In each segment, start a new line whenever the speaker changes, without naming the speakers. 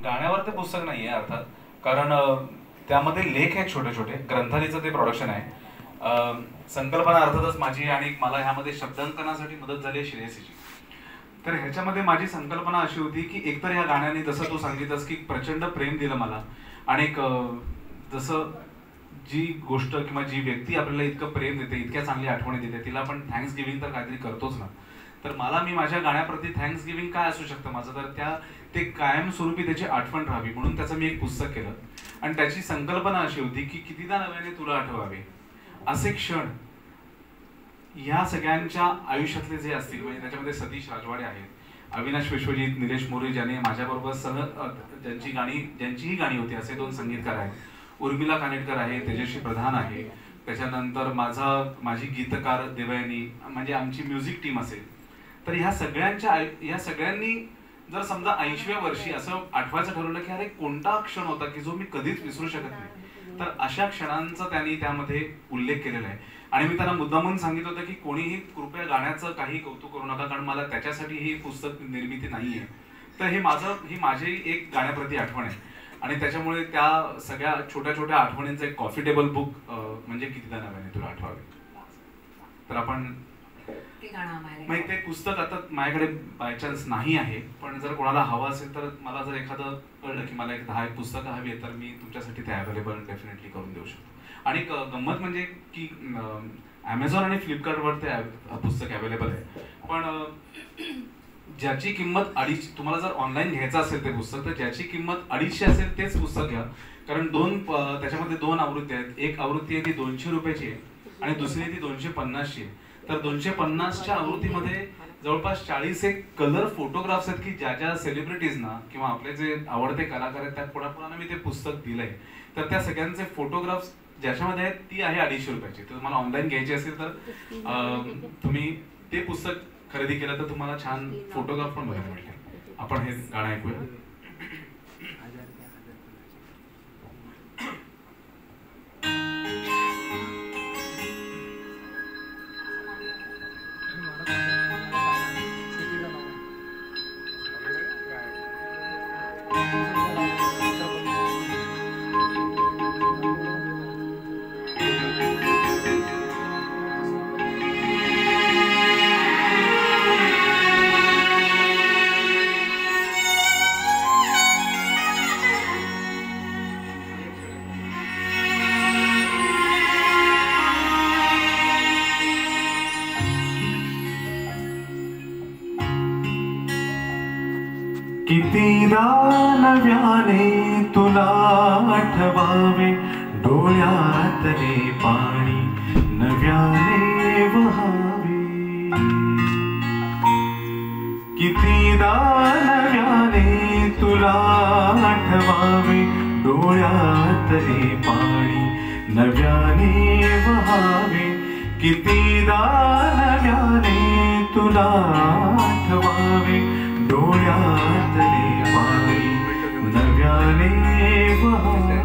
गाण्यावर ते पुस्तक नाहीये अर्थात, कारण त्यामध्ये लेख आहेत छोटे छोटे, ग्रंथालीचं ते प्रोडक्शन आहे. संकल्पना अर्थातच माझी, आणि मला ह्यामध्ये शब्दांकनासाठी मदत झाली आहे श्रेयसीची. तर ह्याच्यामध्ये माझी संकल्पना अशी होती की एकतर ह्या गाण्याने, जसं तू सांगितलंस की प्रचंड प्रेम दिलं मला, आणि जसं जी गोष्ट किंवा जी व्यक्ती आपल्याला इतकं प्रेम देते, इतक्या चांगली आठवणी देते, तिला आपण थँक्स गिव्हिंग तर काहीतरी करतोच ना. तर मी माझ्या गाण्याप्रती थँक्स गिव्हिंग काय असू शकतं माझं, तर ते कायमस्वरूपी त्याची आठवण राहावी म्हणून त्याचं मी एक पुस्तक केलं. आणि त्याची संकल्पना अशी होती की कितीदा नव्याने तुला आठवावे असे क्षण ह्या सगळ्यांच्या आयुष्यातले जे असतील, म्हणजे त्याच्यामध्ये सतीश राजवाडे आहेत, अविनाश विश्वजित, निलेश मोरे, ज्याने माझ्याबरोबर ज्यांचीही गाणी होती असे 2 संगीतकार आहेत, उर्मिला कानेटकर आहे, तेजश्री प्रधान आहे, त्याच्यानंतर माझी गीतकार देवयानी, म्हणजे आमची म्युझिक टीम असेल. तर ह्या सगळ्यांनी जर समजा 80व्या वर्षी असं आठवायचं ठरवलं की अरे कोणता क्षण होता की जो मी कधीच विसरू शकत नाही, तर अशा क्षणांचा त्यांनी त्यामध्ये उल्लेख केलेला आहे. आणि मी त्यांना मुद्दामून सांगितलं होतं की कोणीही कृपया गाण्याचं काही कौतुक करू नका, कारण मला त्याच्यासाठी ही पुस्तक निर्मिती नाहीये. तर ही माझी एक गाण्याप्रती आठवण आहे, आणि त्याच्यामुळे त्या सगळ्या छोट्या छोट्या आठवणींचं एक कॉफी टेबल बुक म्हणजे कितीदा नव्याने तुला आठवावे. तर आपण ते पुस्तक आता माझ्याकडे बाय चान्स नाही आहे, पण जर कोणाला हवं असेल तर मला जर एखादं कळलं की मला 10 पुस्तकं हवी आहेत तर मी तुमच्यासाठी ते अवेलेबल डेफिनेटली करून देऊ शकतो. आणि गंमत म्हणजे की ॲमेझॉन आणि फ्लिपकार्टवर ते पुस्तक अवेलेबल आहे, पण ज्याची किंमत 250, तुम्हाला जर ऑनलाईन घ्यायचं असेल ते पुस्तक, तर ज्याची किंमत 250 असेल तेच पुस्तक घ्या, कारण त्याच्यामध्ये 2 आवृत्ती आहेत. एक आवृत्ती आहे ती 200 रुपयाची आहे आणि दुसरी ती 250ची आहे. तर 250च्या आवृत्तीमध्ये जवळपास 40 एक कलर फोटोग्राफ्स आहेत की ज्या सेलिब्रिटीजना किंवा आपले जे आवडते कलाकार आहेत त्या कोणाकोणाला मी ते पुस्तक दिलंय. तर त्या सगळ्यांचे फोटोग्राफ्स ज्याच्यामध्ये आहेत ती आहे 250 रुपयाची. तर तुम्हाला ऑनलाईन घ्यायची असेल तर तुम्ही ते पुस्तक खरेदी केलं तर तुम्हाला छान फोटोग्राफ पण बघायला मिळतील. आपण हे गाणं ऐकूया. कितीदा नव्याने तुला आठवावे, डोळ्यातले पाणी नव्याने वहावे. कितीदा नव्याने तुला आठवावे, डोळ्यातले पाणी नव्याने वहावे. कितीदा नव्याने तुला आठवावे, डोळ्यातले पाणी नव्याने वहावे.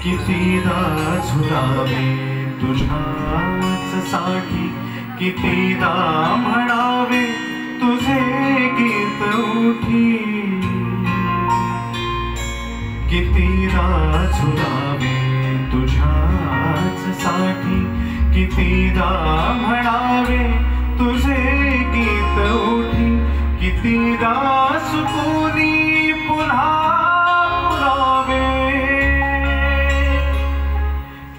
कितीदा झुलावे तुझ्याच साठी, कितीदा म्हणावे तुझे गीत उठी. कितीदा झुलावे तुझ्याच साठी, कितीदा म्हणावे तुझे गीत उठी. कितीदा सुकूनी पुन्हा पुरावे.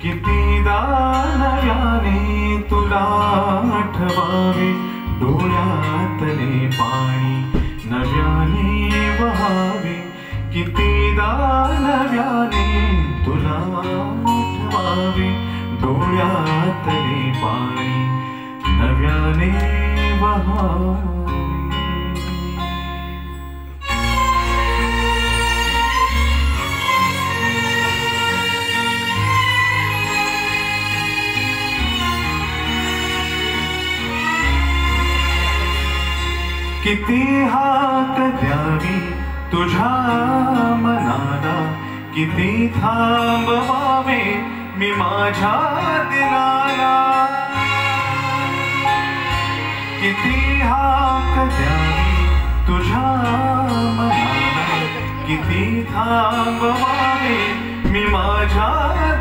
कितीदा नव्याने तुला आठवावे, डोळ्यातले पाणी नव्याने वहावे. कितीदा नव्याने तुला आठवावे, डोळ्यातले पाणी नव्याने वहावे. किती हाक द्यावी तुझ्या मनाला, किती थांबवावे मी माझ्या दिलाला, किती हाक द्यावी तुझ्या मनाला, किती थांबवावे मी माझ्या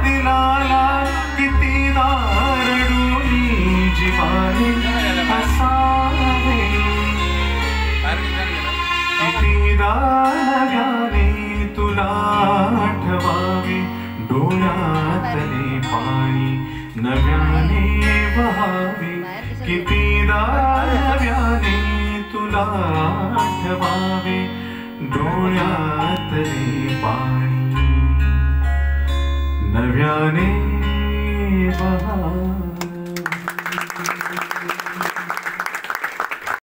दिलाला, किती दारडूनी जीवाने हसावे, किती दानव्याने तुला आठवावे, डोळ्यातले पाणी नव्याने वहावे, किती नव्याने तुला आठवावे, डोळ्यातले पाणी नव्याने वहावे.